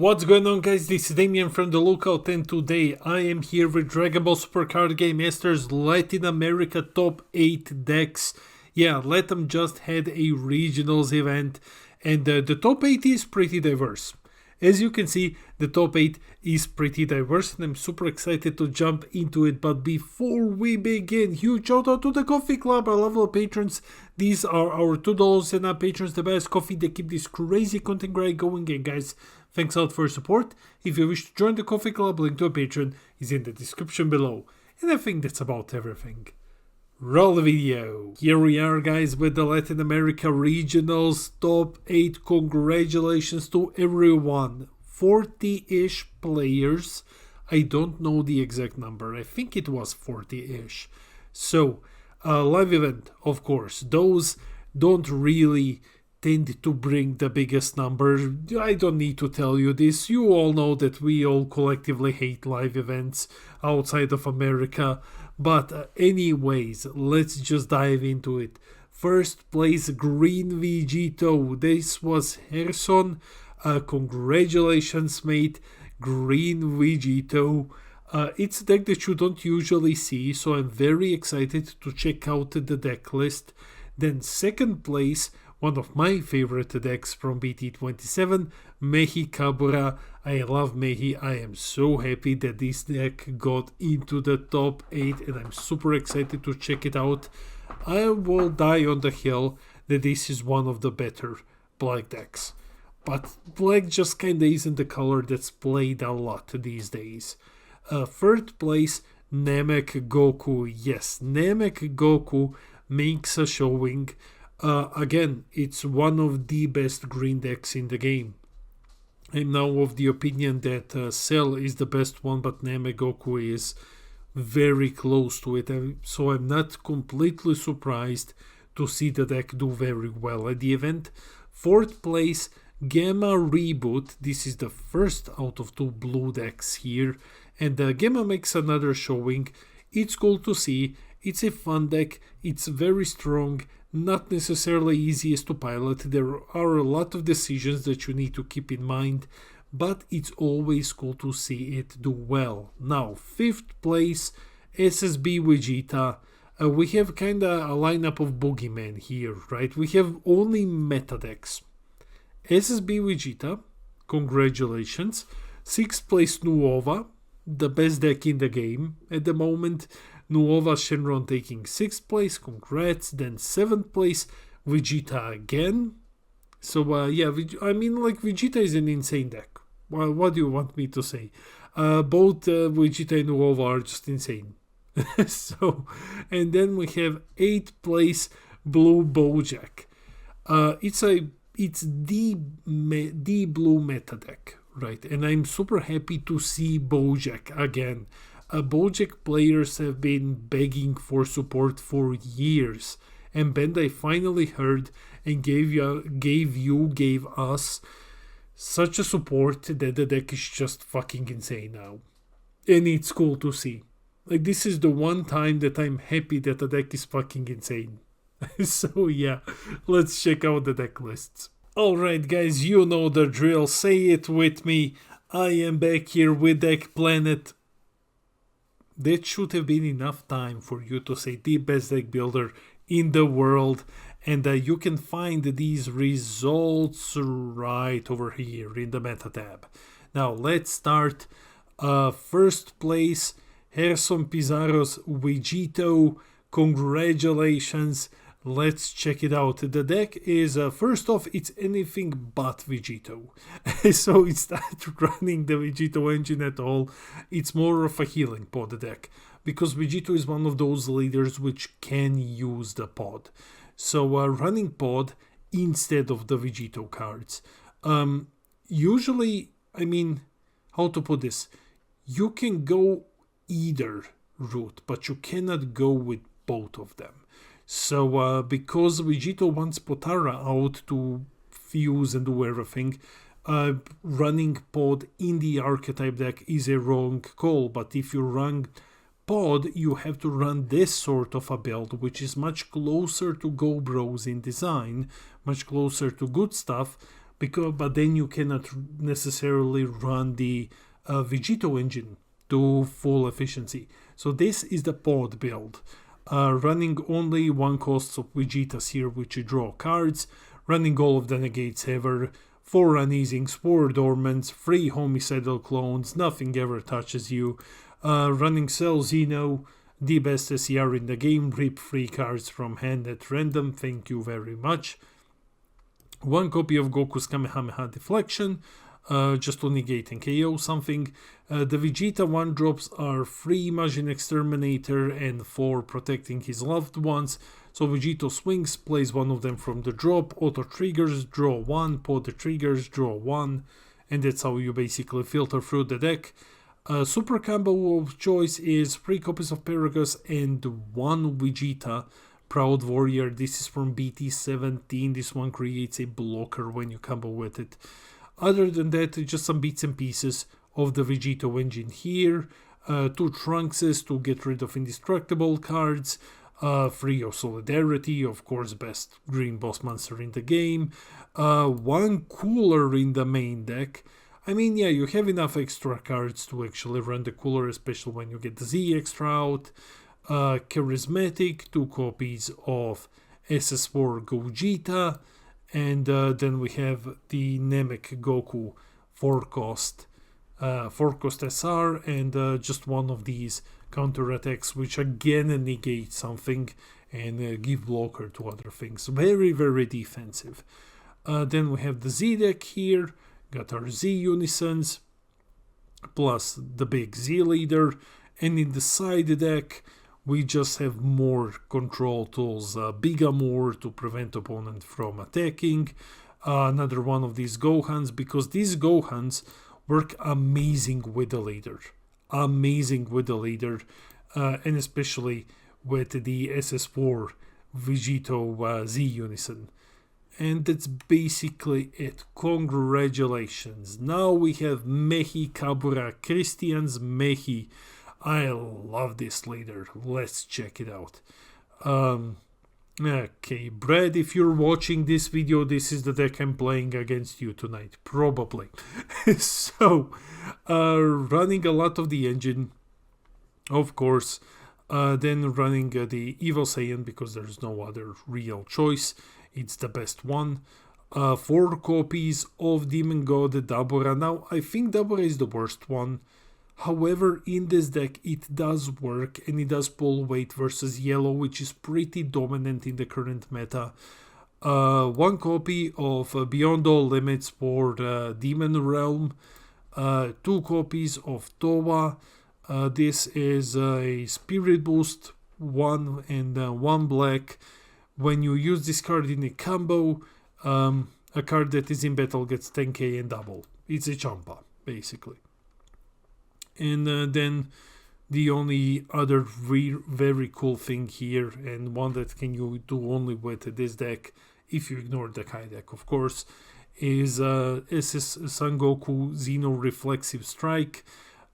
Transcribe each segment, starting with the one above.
What's going on, guys? This is Damien from The Lookout, and today I am here with Dragon Ball Super Card Game Masters Latin America Top 8 decks. Yeah, Latam just had a regionals event, and the top 8 is pretty diverse. As you can see, the top 8 is pretty diverse, and I'm super excited to jump into it. But before we begin, huge shout out to the Coffee Club, our lovely patrons. These are our $2 and up patrons, the best coffee. They keep this crazy content grind going, and guys, thanks a lot for your support. If you wish to join the Coffee Club, link to a Patreon is in the description below. And I think that's about everything. Roll the video. Here we are, guys, with the Latin America Regionals Top 8. Congratulations to everyone. 40-ish players. I don't know the exact number. I think it was 40-ish. So, live event, of course. Those don't really tend to bring the biggest number. I don't need to tell you this. You all know that we all collectively hate live events outside of America. But anyways, let's just dive into it. First place, Green Vegito. This was Gerson. Congratulations, mate. Green Vegito. It's a deck that you don't usually see, so I'm very excited to check out the deck list. Then second place, one of my favorite decks from BT27, Mehi Kabura. I love Mehi. I am so happy that this deck got into the top 8 and I'm super excited to check it out. I will die on the hill that this is one of the better black decks. But black just kinda isn't the color that's played a lot these days. Third place, Namek Goku. Yes, Namek Goku makes a showing. Again, it's one of the best green decks in the game. I'm now of the opinion that Cell is the best one, but Namek Goku is very close to it. So I'm not completely surprised to see the deck do very well at the event. Fourth place, Gamma Reboot. This is the first out of 2 blue decks here. And Gamma makes another showing. It's cool to see. It's a fun deck. It's very strong. Not necessarily easiest to pilot. There are a lot of decisions that you need to keep in mind, but it's always cool to see it do well. Now, fifth place, SSB Vegeta. We have kinda a lineup of boogeymen here, right? We have only meta decks. SSB Vegeta, congratulations. Sixth place, Nuova, the best deck in the game at the moment. Nuova Shenron taking 6th place, congrats. Then 7th place, Vegeta again. So yeah, I mean, like, Vegeta is an insane deck. Well, what do you want me to say? Both Vegeta and Nuova are just insane. So, and then we have 8th place, Blue Bluejack. It's the blue meta deck, right? And I'm super happy to see Bluejack again. Bluejack players have been begging for support for years, and Bandai finally heard and gave us such a support that the deck is just fucking insane now. And it's cool to see. Like, this is the one time that I'm happy that the deck is fucking insane. So yeah, let's check out the deck lists. Alright guys, you know the drill, say it with me. I am back here with Deck Planet. That should have been enough time for you to say the best deck builder in the world. And you can find these results right over here in the meta tab. Now let's start. First place, Gerson Pizarro's Vegito. Congratulations. Let's check it out. The deck is, first off, it's anything but Vegito. So it's not running the Vegito engine at all. It's more of a healing pod deck, because Vegito is one of those leaders which can use the pod. So running pod instead of the Vegito cards. Usually, I mean, how to put this? You can go either route, but you cannot go with both of them. So because Vegito wants Potara out to fuse and do everything, running pod in the archetype deck is a wrong call. But if you run pod, you have to run this sort of a build, which is much closer to Go Bros in design, much closer to good stuff, but then you cannot necessarily run the Vegito engine to full efficiency. So this is the pod build. Running only one cost of Vegetas here, which you draw cards, running all of the negates ever, 4 uneasings, 4 dormants, 3 homicidal clones, nothing ever touches you, running Cell Xeno, the best SCR in the game, rip 3 cards from hand at random, thank you very much. 1 copy of Goku's Kamehameha Deflection, just to negate and KO something. The Vegeta 1-drops are 3 Imagine Exterminator and 4 Protecting His Loved Ones. So Vegito swings, plays one of them from the drop, auto triggers, draw 1, pod the triggers, draw 1, and that's how you basically filter through the deck. Super combo of choice is 3 copies of Paragus and 1 Vegeta Proud Warrior. This is from BT17. This one creates a blocker when you combo with it. Other than that, just some bits and pieces of the Vegito engine here. 2 Trunkses to get rid of indestructible cards. 3 of Solidarity, of course, best green boss monster in the game. 1 Cooler in the main deck. I mean, yeah, you have enough extra cards to actually run the Cooler, especially when you get the Z extra out. Charismatic, 2 copies of SS4 Gogeta. And then we have the Namek Goku 4-cost SR, and just one of these counterattacks, which again negate something and give blocker to other things. Very, very defensive. Then we have the Z deck here, got our Z Unisons, plus the big Z leader, and in the side deck, we just have more control tools, Bigamore to prevent opponent from attacking, another one of these Gohans, because these Gohans work amazing with the leader. And especially with the SS4 Vegito Z Unison. And that's basically it. Congratulations. Now we have Mehi Kabura Christians Mehi. I love this leader. Let's check it out. Okay, Brad, if you're watching this video, this is the deck I'm playing against you tonight. Probably. So, running a lot of the engine, of course. Then running the Evil Saiyan, because there's no other real choice. It's the best one. 4 copies of Demon God Dabura. Now, I think Dabura is the worst one. However, in this deck, it does work, and it does pull weight versus yellow, which is pretty dominant in the current meta. 1 copy of Beyond All Limits for Demon Realm. 2 copies of Towa. This is a Spirit Boost, 1 and 1 black. When you use this card in a combo, a card that is in battle gets 10k and double. It's a Champa, basically. And then the only other very cool thing here, and one that can you do only with this deck, if you ignore the Kai deck, of course, is SS Son Goku Xeno Reflexive Strike.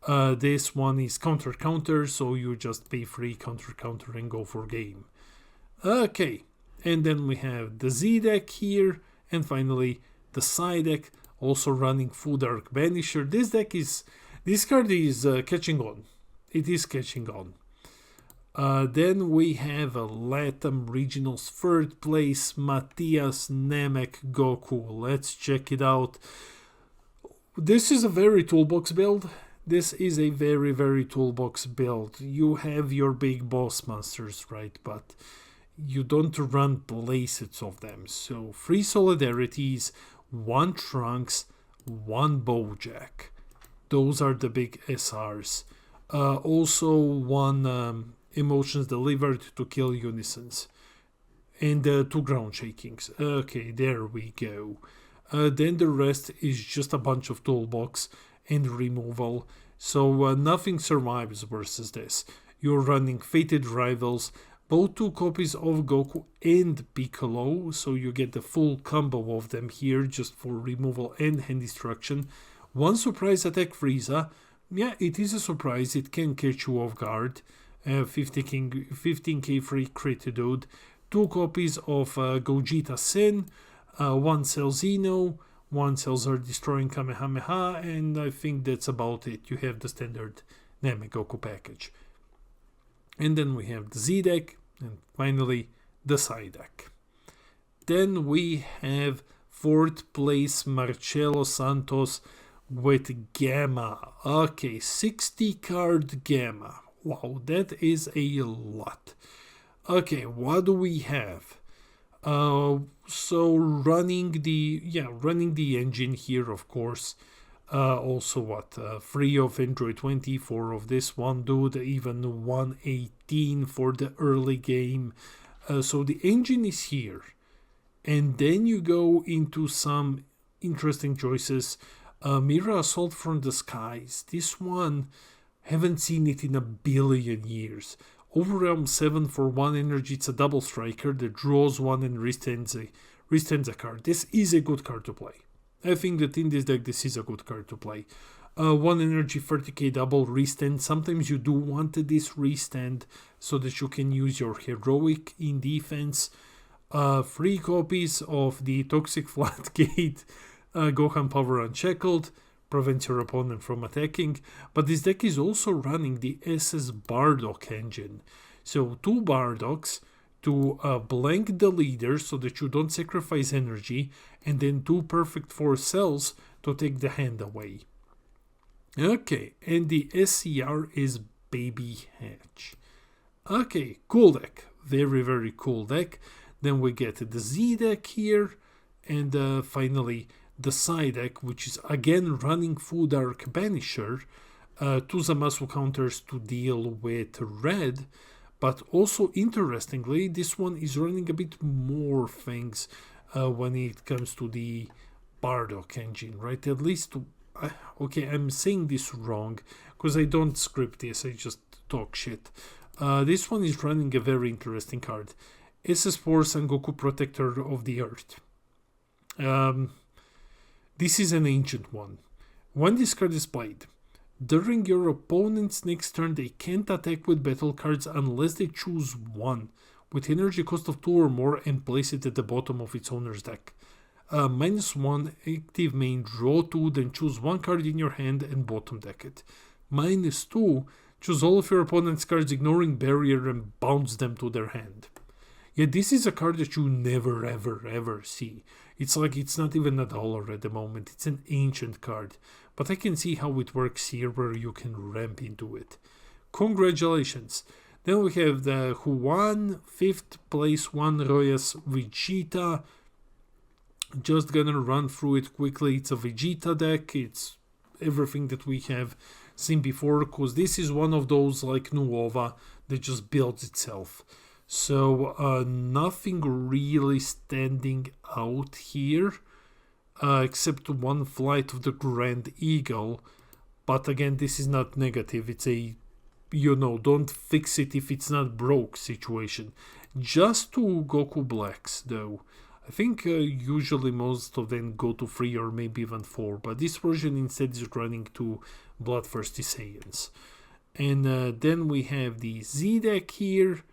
This one is counter, so you just pay free counter and go for game. Okay, and then we have the Z deck here, and finally the side deck, also running Full Dark Banisher. This card is catching on. It is catching on. Then we have a Latam Regionals 3rd place, Matias Namek Goku. Let's check it out. This is a very toolbox build. Very toolbox build. You have your big boss monsters, right? But you don't run playsets of them. So 3 Solidarities, 1 Trunks, 1 Bluejack. Those are the big SRs. Also 1 Emotions Delivered to kill Unisons. And 2 Ground Shakings. Okay, there we go. Then the rest is just a bunch of toolbox and removal. So nothing survives versus this. You're running Fated Rivals, both 2 copies of Goku and Piccolo. So you get the full combo of them here just for removal and hand destruction. 1 surprise attack Frieza. Yeah, it is a surprise. It can catch you off guard. 15k free crit dude. 2 copies of Gogeta Sin. 1 Cell Xeno. One cells are destroying Kamehameha, and I think that's about it. You have the standard Namegoku package. And then we have the Z deck, and finally the Sai deck. Then we have 4th place Marcelo Santos with Gamma. Okay, 60 card Gamma. Wow, that is a lot. Okay, what do we have? So running the engine here, of course. Also free of Android 24 of this one dude, even 118 for the early game. So the engine is here. And then you go into some interesting choices. Mira Assault from the Skies. This one, haven't seen it in a billion years. Overwhelm 7 for 1 energy. It's a double striker that draws 1 and restands a card. This is a good card to play. I think that in this deck this is a good card to play. 1 energy 30k double restand. Sometimes you do want this restand so that you can use your heroic in defense. 3 copies of the Toxic Floodgate Gohan Power Unshackled. Prevents your opponent from attacking. But this deck is also running the SS Bardock engine. So 2 Bardocks to blank the leader so that you don't sacrifice energy, and then 2 perfect 4 cells to take the hand away. Okay, and the SCR is Baby Hatch. Okay, cool deck. Very, very cool deck. Then we get the Z deck here, and finally the Sai deck, which is again running Food Arc Banisher, 2 Zamasu counters to deal with red, but also interestingly, this one is running a bit more things when it comes to the Bardock engine, right? At least, okay, I'm saying this wrong because I don't script this, I just talk shit. This one is running a very interesting card. SS Force and Goku Protector of the Earth. This is an ancient one. When this card is played, during your opponent's next turn they can't attack with battle cards unless they choose one with energy cost of 2 or more and place it at the bottom of its owner's deck. -1 active main, draw 2, then choose 1 card in your hand and bottom deck it. -2, choose all of your opponent's cards ignoring barrier and bounce them to their hand. Yeah, this is a card that you never ever see. It's like it's not even $1 at the moment. It's an ancient card. But I can see how it works here where you can ramp into it. Congratulations. Then we have the Huan, 5th place, 1 Royas Vegeta. Just gonna run through it quickly. It's a Vegeta deck. It's everything that we have seen before, because this is one of those like Nuova that just builds itself. So nothing really standing out here, except 1 Flight of the Grand Eagle. But again, this is not negative. It's a, don't fix it if it's not broke situation. Just 2 Goku Blacks though. I think usually most of them go to 3 or maybe even 4. But this version instead is running 2 Bloodthirsty Saiyans. And then we have the Z deck here.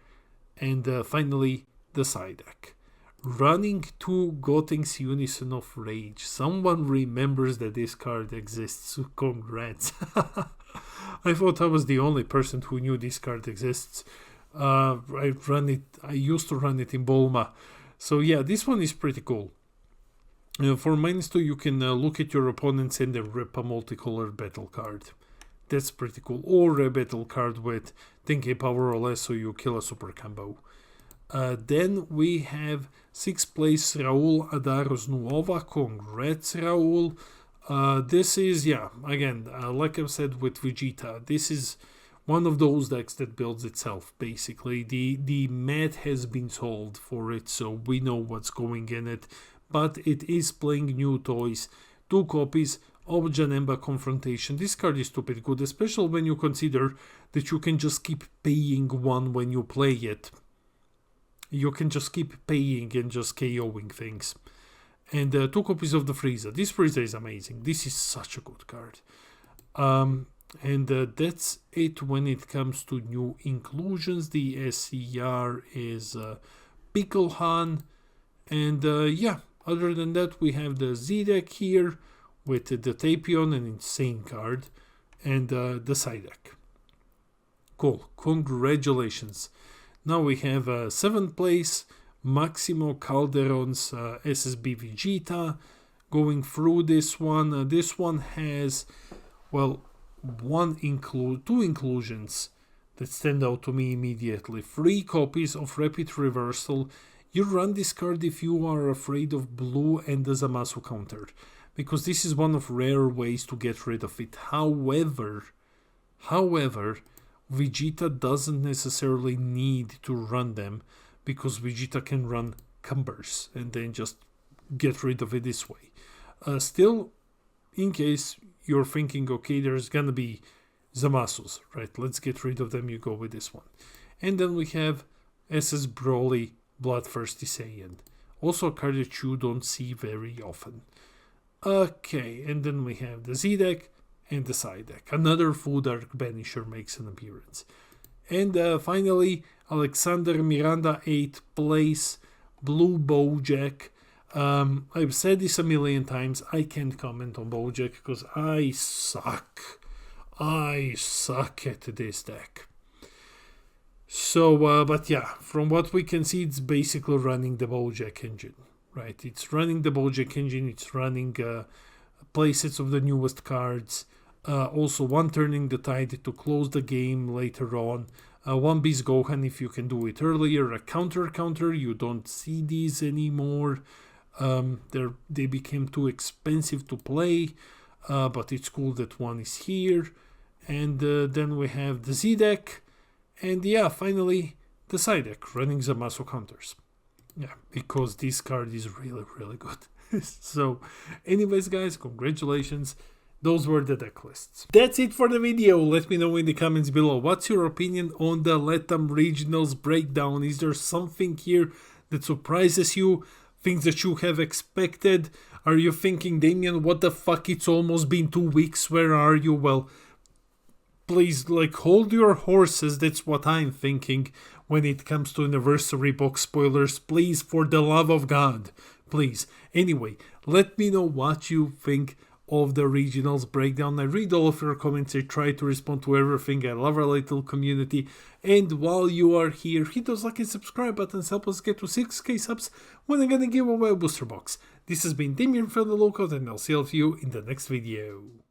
And finally, the Sai deck. Running 2 Gotenks Unison of Rage. Someone remembers that this card exists. Congrats. I thought I was the only person who knew this card exists. I used to run it in Bulma. So yeah, this one is pretty cool. For -2, you can look at your opponents and then rip a multicolored battle card. That's pretty cool. Or a battle card with 10k power or less, so you kill a super combo. Then we have 6th place Raul Adaros Nuova. Congrats, Raul. This is, again, like I've said with Vegeta, this is one of those decks that builds itself, basically. The math has been solved for it, so we know what's going in it. But it is playing new toys. 2 copies of Janemba Confrontation. This card is stupid good, especially when you consider that you can just keep paying 1 when you play it. You can just keep paying and just KOing things. And 2 copies of the Frieza. This Frieza is amazing. This is such a good card. And that's it when it comes to new inclusions. The SCR is Pickle Han. And Other than that, we have the Z deck here with the Tapion, an insane card, and the side deck. Cool, congratulations. Now we have 7th place, Maximo Calderon's SSB Vegeta. Going through this one, this one has, well, two inclusions that stand out to me immediately. 3 copies of Rapid Reversal. You run this card if you are afraid of blue and the Zamasu counter, because this is one of rare ways to get rid of it. However, Vegeta doesn't necessarily need to run them, because Vegeta can run Cumbers and then just get rid of it this way. Still, in case you're thinking, okay, there's gonna be Zamasus, right? Let's get rid of them, you go with this one. And then we have SS Broly Bloodthirsty Saiyan. Also a card that you don't see very often. Okay, and then we have the Z deck and the side deck. Another Full Dark Banisher makes an appearance. And finally, Alexander Miranda 8th place, Blue Bluejack. I've said this a million times, I can't comment on Bluejack because I suck. I suck at this deck. So, but yeah, from what we can see, it's basically running the Bluejack engine, right? It's running the Bluejack engine, it's running playsets of the newest cards. Also, one Turning the Tide to close the game later on. One Beast Gohan if you can do it earlier. A counter, you don't see these anymore. They became too expensive to play, but it's cool that one is here. And then we have the Z deck, and yeah, finally the side deck running Zamasu counters. Yeah, because this card is really, really good. So, anyways, guys, congratulations. Those were the deck lists. That's it for the video. Let me know in the comments below. What's your opinion on the Latam Regionals breakdown? Is there something here that surprises you? Things that you have expected? Are you thinking, Damien, what the fuck? It's almost been 2 weeks. Where are you? Well, please, like, hold your horses. That's what I'm thinking when it comes to anniversary box spoilers. Please, for the love of God, please. Anyway, let me know what you think of the regionals breakdown. I read all of your comments. I try to respond to everything. I love our little community. And while you are here, hit those like and subscribe buttons. Help us get to 6k subs when I'm gonna give away a booster box. This has been Damien from the Lookout, and I'll see all of you in the next video.